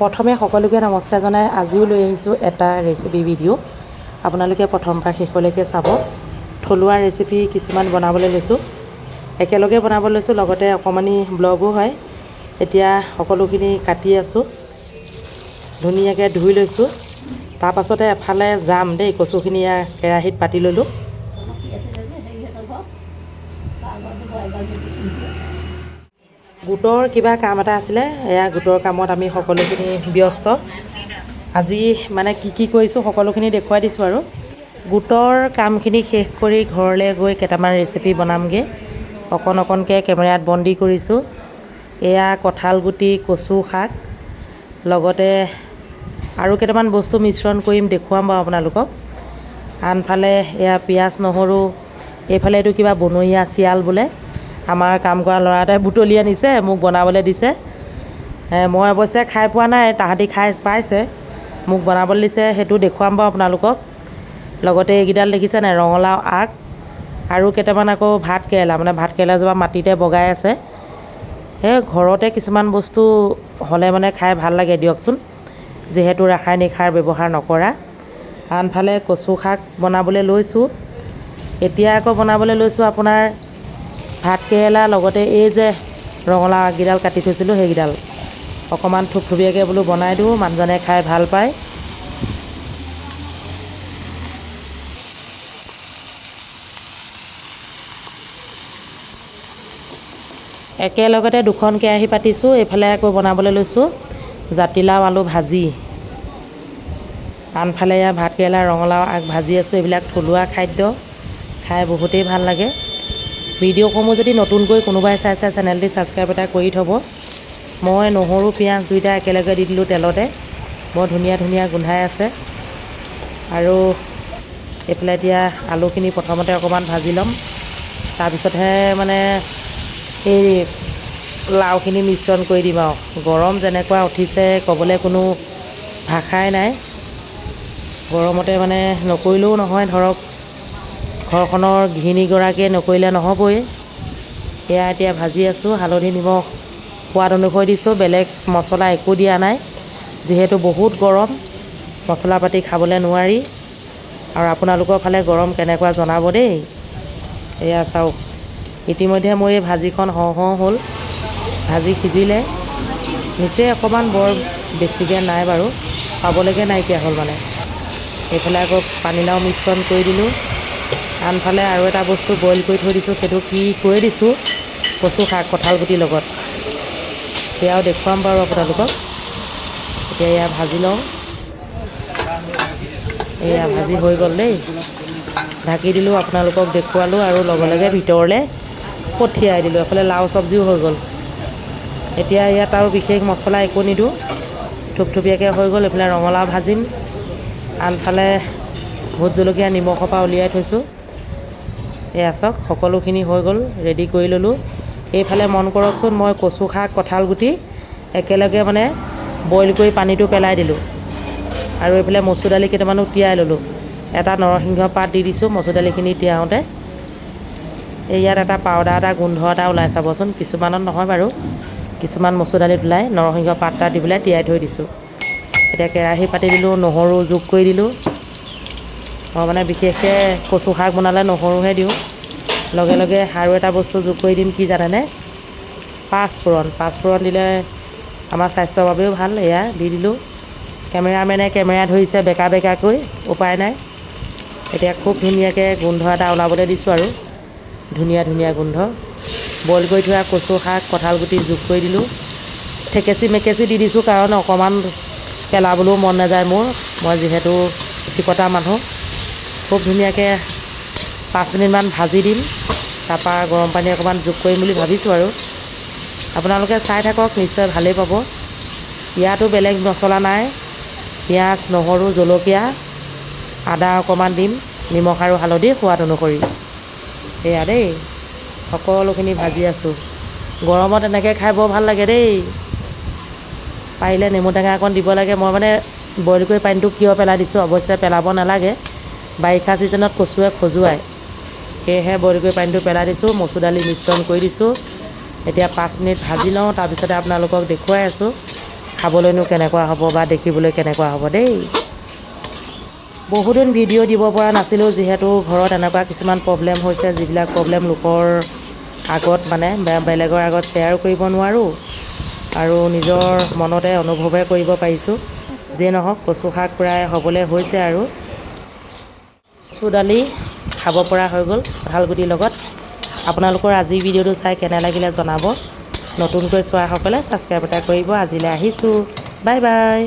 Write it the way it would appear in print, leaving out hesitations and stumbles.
প্ৰথমে সকলোকে নমস্কাৰ জনাই আজিও লৈ আহিছোঁ এটা ৰেচিপি ভিডিঅ'। আপোনালোকে প্ৰথম পৰা শেষলৈকে চাব। থলুৱা ৰেচিপি কিছুমান বনাবলৈ লৈছোঁ, একেলগে বনাব লৈছোঁ, লগতে অকণমানি ব্লগো হয়। এতিয়া সকলোখিনি কাটি আছোঁ, ধুনীয়াকৈ ধুই লৈছোঁ। তাৰপাছতে এফালে যাম দেই, কচুখিনি কেৰাহীত পাতি ল'লোঁ। গোটৰ কিবা কাম এটা আছিলে, এয়া গোটৰ কামত আমি সকলোখিনি ব্যস্ত। আজি মানে কি কৰিছোঁ সকলোখিনি দেখুৱাই দিছোঁ আৰু। গোটৰ কামখিনি শেষ কৰি ঘৰলৈ গৈ কেইটামান ৰেচিপি বনামগৈ। অকণকৈ কেমেৰাত বন্দী কৰিছোঁ। এয়া কঁঠাল গুটি, কচু শাক, লগতে আৰু কেইটামান বস্তু মিশ্ৰণ কৰিম, দেখুৱাম বাৰু আপোনালোকক। আনফালে এয়া পিঁয়াজ নহৰু, এইফালে এইটো কিবা বনৰীয়া চিয়াল বোলে। আমাৰ কাম কৰা ল'ৰা এটাই বুটলি আনিছে, মোক বনাবলৈ দিছে। মই অৱশ্যে খাই পোৱা নাই, তাহাঁতি খাই পাইছে, মোক বনাবলৈ দিছে, সেইটো দেখুৱাম বাৰু আপোনালোকক। লগতে এইকেইডাল দেখিছে নাই, ৰঙালাও আগ, আৰু কেইটামান আকৌ ভাত কেৰেলা, মানে ভাত কেৰেলাজোপা মাটিতে বগাই আছে। সেই ঘৰতে কিছুমান বস্তু হ'লে মানে খাই ভাল লাগে দিয়কচোন, যিহেতু ৰাসায়নিক সাৰ ব্যৱহাৰ নকৰা। আনফালে কচু শাক বনাবলৈ লৈছোঁ। এতিয়া আকৌ বনাবলৈ লৈছোঁ আপোনাৰ ভাত কেৰেলা, লগতে এই যে ৰঙালাও আগকেইডাল কাটি থৈছিলোঁ সেইকেইডাল অকণমান থুপথুপীয়াকৈ বোলো বনাই দিওঁ, মানুহজনে খাই ভাল পায়। একেলগতে দুখন কেৰাহী পাতিছোঁ। এইফালে আকৌ বনাবলৈ লৈছোঁ জাতিলাও আলু ভাজি। আনফালে এয়া ভাত কেৰেলা, ৰঙালাও আগ ভাজি আছোঁ। এইবিলাক থলুৱা খাদ্য, খাই বহুতেই ভাল লাগে। ভিডিঅ'সমূহ যদি নতুনকৈ কোনোবাই চাইছে, চেনেলটি ছাবস্ক্ৰাইব এটা কৰি থ'ব। মই নহৰু পিঁয়াজ দুইটা একেলগে দি দিলোঁ তেলতে, বৰ ধুনীয়া গোন্ধাই আছে। আৰু এইফালে এতিয়া আলুখিনি প্ৰথমতে অকণমান ভাজি ল'ম, তাৰপিছতহে মানে এই লাওখিনি মিশ্ৰণ কৰি দিম আৰু। গৰম যেনেকুৱা উঠিছে ক'বলৈ কোনো ভাষাই নাই। গৰমতে মানে নকৰিলেও নহয়, ধৰক ঘৰখনৰ গৃহিণীগৰাকীয়ে নকৰিলে নহ'বই। এয়া এতিয়া ভাজি আছোঁ, হালধি নিমখ সোৱাদ অনুসৰি দিছোঁ, বেলেগ মছলা একো দিয়া নাই, যিহেতু বহুত গৰম, মছলা পাতি খাবলৈ নোৱাৰি। আৰু আপোনালোকৰ ফালে গৰম কেনেকুৱা জনাব দেই। এয়া চাওক, ইতিমধ্যে মোৰ এই ভাজিখন হওঁ হ'ল, ভাজি সিজিলে। নিচে অকণমান বৰ বেছিকৈ নাই বাৰু, পাবলৈকে নাইকিয়া হ'ল মানে। এইফালে আকৌ পানীলাও মিশ্ৰণ কৰি দিলোঁ। আনফালে আৰু এটা বস্তু বইল কৰি থৈ দিছোঁ, সেইটো কি কৈ দিছোঁ, কচু শাক কঁঠাল গুটিৰ লগত, সেয়াও দেখুৱাম বাৰু আপোনালোকক। এতিয়া এয়া ভাজি লওঁ। এয়া ভাজি হৈ গ'ল দেই, ঢাকি দিলোঁ, আপোনালোকক দেখুৱালোঁ আৰু লগে ভিতৰলৈ পঠিয়াই দিলোঁ। এফালে লাও চব্জিও হৈ গ'ল। এতিয়া ইয়াত আৰু বিশেষ মছলা একো নিদিওঁ, থুপথুপীয়াকৈ হৈ গ'ল। এইফালে ৰঙালাও ভাজিম, আনফালে ভোট জলকীয়া নিমখৰ পৰা উলিয়াই থৈছোঁ। এয়া চাওক, সকলোখিনি হৈ গ'ল, ৰেডি কৰি ল'লোঁ। এইফালে মন কৰকচোন, মই কচু শাক কঁঠাল গুটি একেলগে মানে বইল কৰি পানীটো পেলাই দিলোঁ। আৰু এইফালে মচুৰ দালি কেইটামানো তিয়াই ল'লোঁ। এটা নৰসিংহ পাত দি দিছোঁ মচুৰ দালিখিনি তিয়াওঁতে। ইয়াত এটা পাউদাৰ এটা গোন্ধ এটা ওলাই, চাবচোন। কিছুমানত নহয় বাৰু, কিছুমান মচুৰ দালিত ওলাই। নৰসিংহ পাত এটা দি পেলাই তিয়াই থৈ দিছোঁ। এতিয়া কেৰাহী পাতি দিলোঁ, নহৰু যোগ কৰি দিলোঁ। মই মানে বিশেষকৈ কচু শাক বনালে নহৰুহে দিওঁ। লগে আৰু এটা বস্তু যোগ কৰি দিম, কি জানেনে? পাঁচফোৰণ দিলে আমাৰ স্বাস্থ্যৰ বাবেও ভাল। এয়া দি দিলোঁ। কেমেৰামেনে কেমেৰা ধৰিছে বেকাকৈ, উপায় নাই। এতিয়া খুব ধুনীয়াকৈ গোন্ধ এটা ওলাবলৈ দিছোঁ আৰু ধুনীয়া গোন্ধ। বইল কৰি থোৱা কচু শাক কঁঠাল গুটি যোগ কৰি দিলোঁ। থেকেচি মেকেচি দি দিছোঁ, কাৰণ অকণমান পেলাবলৈও মন নাযায় মোৰ, মই যিহেতু চিকটা মানুহ। খুব ধুনীয়াকৈ 5 মিনিটমান ভাজি দিম, তাৰপৰা গৰম পানী অকণমান যোগ কৰিম বুলি ভাবিছোঁ আৰু। আপোনালোকে চাই থাকক, নিশ্চয় ভালেই পাব। ইয়াতো বেলেগ মছলা নাই, পিঁয়াজ নহৰু জলকীয়া আদা অকণমান দিম, নিমখ আৰু হালধি সোৱাদ অনুসৰি। সেয়া দেই, সকলোখিনি ভাজি আছোঁ। গৰমত এনেকৈ খাই বৰ ভাল লাগে দেই। পাৰিলে নেমু টেঙা অকণ দিব লাগে। মই মানে বইল কৰি পানীটো কিয় পেলাই দিছোঁ, অৱশ্যে পেলাব নালাগে, বাৰিষা ছিজনত কচুৱে খজুৱায়, সেয়েহে বইল কৰি পানীটো পেলাই দিছোঁ। মচুৰ দালি মিশ্ৰণ কৰি দিছোঁ। এতিয়া 5 মিনিট ভাজি লওঁ, তাৰপিছতে আপোনালোকক দেখুৱাই আছোঁ। খাবলৈনো কেনেকুৱা হ'ব বা দেখিবলৈ কেনেকুৱা হ'ব দেই। বহুদিন ভিডিঅ' দিব পৰা নাছিলোঁ, যিহেতু ঘৰত এনেকুৱা কিছুমান প্ৰব্লেম হৈছে, যিবিলাক প্ৰব্লেম লোকৰ আগত মানে বেলেগৰ আগত শ্বেয়াৰ কৰিব নোৱাৰোঁ আৰু নিজৰ মনতে অনুভৱে কৰিব পাৰিছোঁ। যিয়ে নহওক কচু শাক প্ৰায় হ'বলৈ হৈছে আৰু কচু দালি খাব পৰা হৈ গ'ল কঁঠালগুটিৰ লগত। আপোনালোকৰ আজিৰ ভিডিঅ'টো চাই কেনে লাগিলে জনাব। নতুনকৈ চোৱাসকলে ছাবস্ক্ৰাইব এটা কৰিব। আজিলৈ আহিছোঁ, বাই বাই।